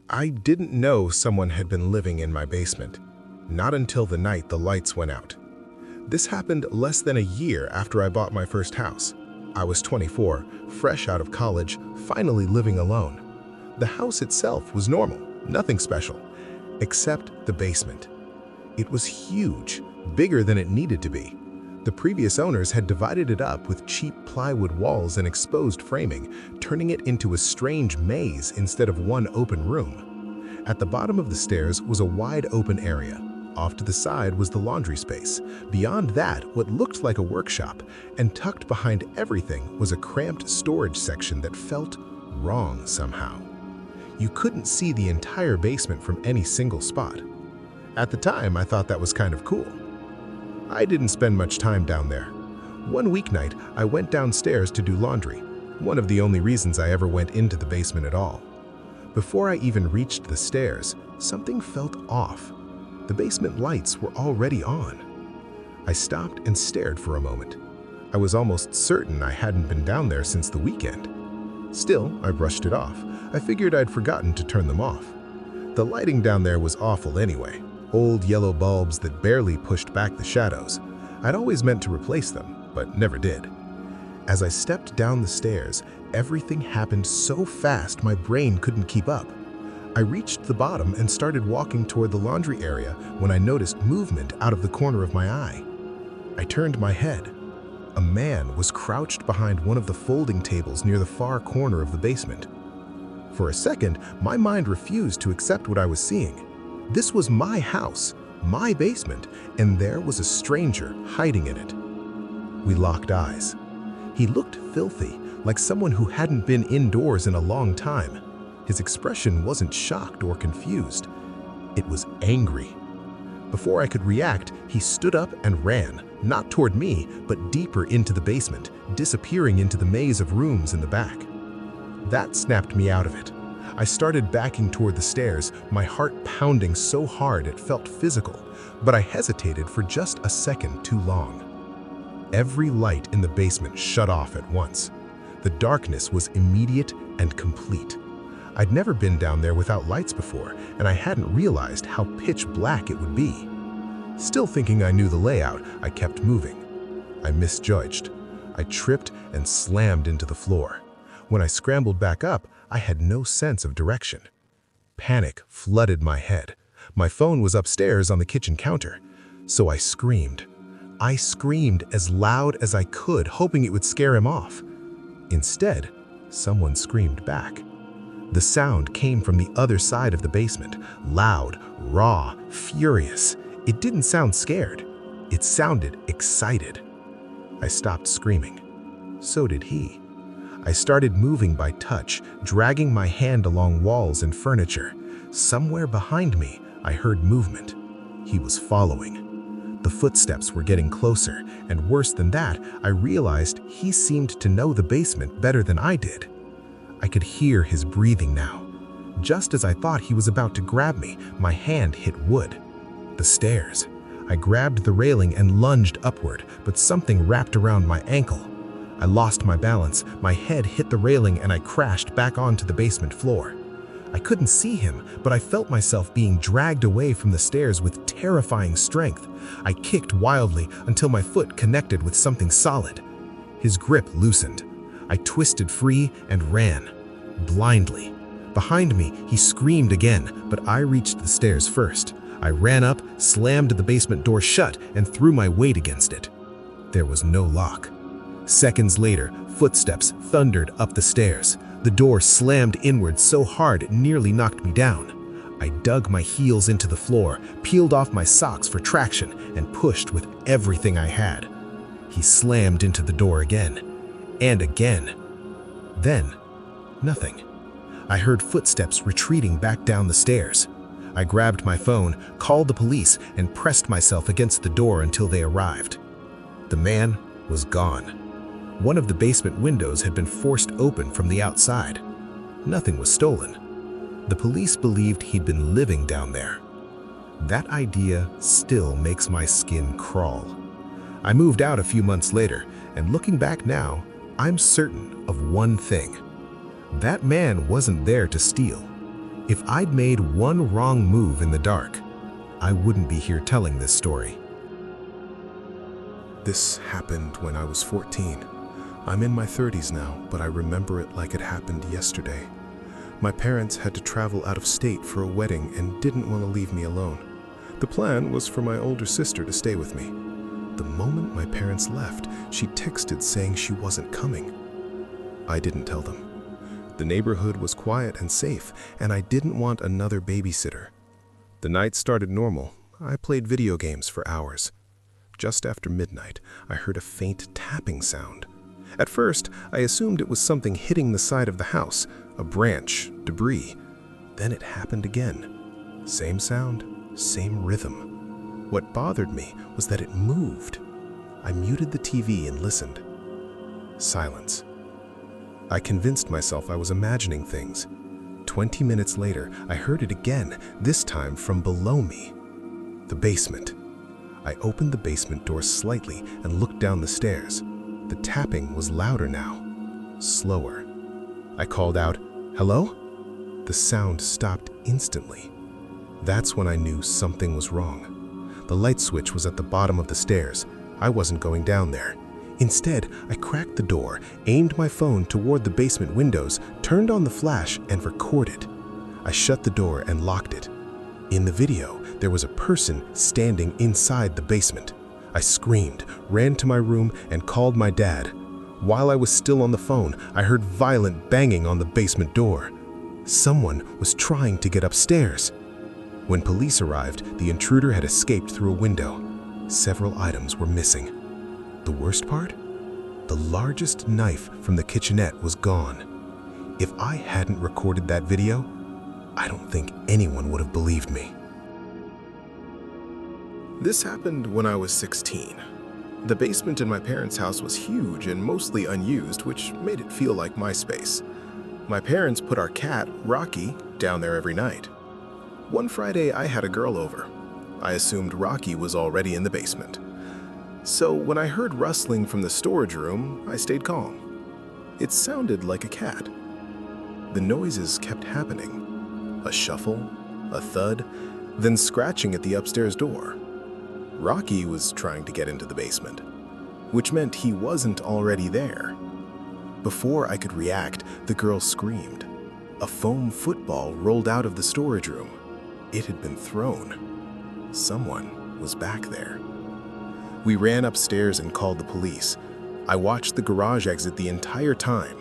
I didn't know someone had been living in my basement, not until the night the lights went out. This happened less than a year after I bought my first house. I was 24, fresh out of college, finally living alone. The house itself was normal, nothing special, except the basement. It was huge, bigger than it needed to be. The previous owners had divided it up with cheap plywood walls and exposed framing, turning it into a strange maze instead of one open room. At the bottom of the stairs was a wide open area. Off to the side was the laundry space. Beyond that, what looked like a workshop, and tucked behind everything was a cramped storage section that felt wrong somehow. You couldn't see the entire basement from any single spot. At the time, I thought that was kind of cool. I didn't spend much time down there. One weeknight, I went downstairs to do laundry, one of the only reasons I ever went into the basement at all. Before I even reached the stairs, something felt off. The basement lights were already on. I stopped and stared for a moment. I was almost certain I hadn't been down there since the weekend. Still, I brushed it off. I figured I'd forgotten to turn them off. The lighting down there was awful anyway. Old yellow bulbs that barely pushed back the shadows. I'd always meant to replace them, but never did. As I stepped down the stairs, everything happened so fast my brain couldn't keep up. I reached the bottom and started walking toward the laundry area when I noticed movement out of the corner of my eye. I turned my head. A man was crouched behind one of the folding tables near the far corner of the basement. For a second, my mind refused to accept what I was seeing. This was my house, my basement, and there was a stranger hiding in it. We locked eyes. He looked filthy, like someone who hadn't been indoors in a long time. His expression wasn't shocked or confused. It was angry. Before I could react, he stood up and ran, not toward me, but deeper into the basement, disappearing into the maze of rooms in the back. That snapped me out of it. I started backing toward the stairs, my heart pounding so hard it felt physical, but I hesitated for just a second too long. Every light in the basement shut off at once. The darkness was immediate and complete. I'd never been down there without lights before, and I hadn't realized how pitch black it would be. Still thinking I knew the layout, I kept moving. I misjudged. I tripped and slammed into the floor. When I scrambled back up, I had no sense of direction. Panic flooded my head. My phone was upstairs on the kitchen counter, so I screamed. I screamed as loud as I could, hoping it would scare him off. Instead, someone screamed back. The sound came from the other side of the basement, loud, raw, furious. It didn't sound scared. It sounded excited. I stopped screaming. So did he. I started moving by touch, dragging my hand along walls and furniture. Somewhere behind me, I heard movement. He was following. The footsteps were getting closer, and worse than that, I realized he seemed to know the basement better than I did. I could hear his breathing now. Just as I thought he was about to grab me, my hand hit wood. The stairs. I grabbed the railing and lunged upward, but something wrapped around my ankle. I lost my balance, my head hit the railing, and I crashed back onto the basement floor. I couldn't see him, but I felt myself being dragged away from the stairs with terrifying strength. I kicked wildly until my foot connected with something solid. His grip loosened. I twisted free and ran, blindly. Behind me, he screamed again, but I reached the stairs first. I ran up, slammed the basement door shut, and threw my weight against it. There was no lock. Seconds later, footsteps thundered up the stairs. The door slammed inward so hard it nearly knocked me down. I dug my heels into the floor, peeled off my socks for traction, and pushed with everything I had. He slammed into the door again. And again. Then, nothing. I heard footsteps retreating back down the stairs. I grabbed my phone, called the police, and pressed myself against the door until they arrived. The man was gone. One of the basement windows had been forced open from the outside. Nothing was stolen. The police believed he'd been living down there. That idea still makes my skin crawl. I moved out a few months later, and looking back now, I'm certain of one thing. That man wasn't there to steal. If I'd made one wrong move in the dark, I wouldn't be here telling this story. This happened when I was 14. I'm in my 30s now, but I remember it like it happened yesterday. My parents had to travel out of state for a wedding and didn't want to leave me alone. The plan was for my older sister to stay with me. The moment my parents left, she texted saying she wasn't coming. I didn't tell them. The neighborhood was quiet and safe, and I didn't want another babysitter. The night started normal. I played video games for hours. Just after midnight, I heard a faint tapping sound. At first, I assumed it was something hitting the side of the house, a branch, debris. Then it happened again. Same sound, same rhythm. What bothered me was that it moved. I muted the TV and listened. Silence. I convinced myself I was imagining things. 20 minutes later, I heard it again, this time from below me. The basement. I opened the basement door slightly and looked down the stairs. The tapping was louder now, slower. I called out, "Hello?" The sound stopped instantly. That's when I knew something was wrong. The light switch was at the bottom of the stairs. I wasn't going down there. Instead, I cracked the door, aimed my phone toward the basement windows, turned on the flash, and recorded. I shut the door and locked it. In the video, there was a person standing inside the basement. I screamed, ran to my room, and called my dad. While I was still on the phone, I heard violent banging on the basement door. Someone was trying to get upstairs. When police arrived, the intruder had escaped through a window. Several items were missing. The worst part? The largest knife from the kitchenette was gone. If I hadn't recorded that video, I don't think anyone would have believed me. This happened when I was 16. The basement in my parents' house was huge and mostly unused, which made it feel like my space. My parents put our cat, Rocky, down there every night. One Friday, I had a girl over. I assumed Rocky was already in the basement. So when I heard rustling from the storage room, I stayed calm. It sounded like a cat. The noises kept happening. A shuffle, a thud, then scratching at the upstairs door. Rocky was trying to get into the basement, which meant he wasn't already there. Before I could react, the girl screamed. A foam football rolled out of the storage room. It had been thrown. Someone was back there. We ran upstairs and called the police. I watched the garage exit the entire time.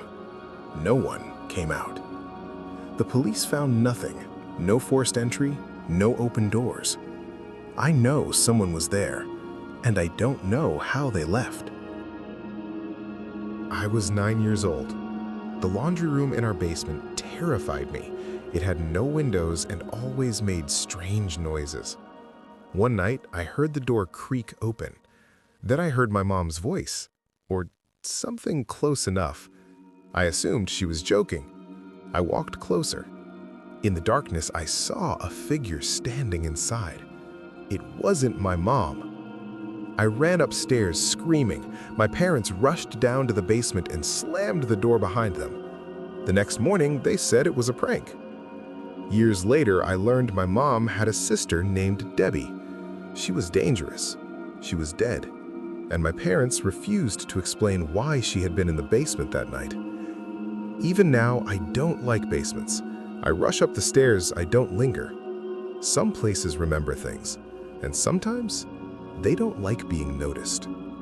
No one came out. The police found nothing. No forced entry, no open doors. I know someone was there, and I don't know how they left. I was 9 years old. The laundry room in our basement terrified me. It had no windows and always made strange noises. One night, I heard the door creak open. Then I heard my mom's voice, or something close enough. I assumed she was joking. I walked closer. In the darkness, I saw a figure standing inside. It wasn't my mom. I ran upstairs screaming. My parents rushed down to the basement and slammed the door behind them. The next morning, they said it was a prank. Years later, I learned my mom had a sister named Debbie. She was dangerous. She was dead. And my parents refused to explain why she had been in the basement that night. Even now, I don't like basements. I rush up the stairs, I don't linger. Some places remember things, and sometimes they don't like being noticed.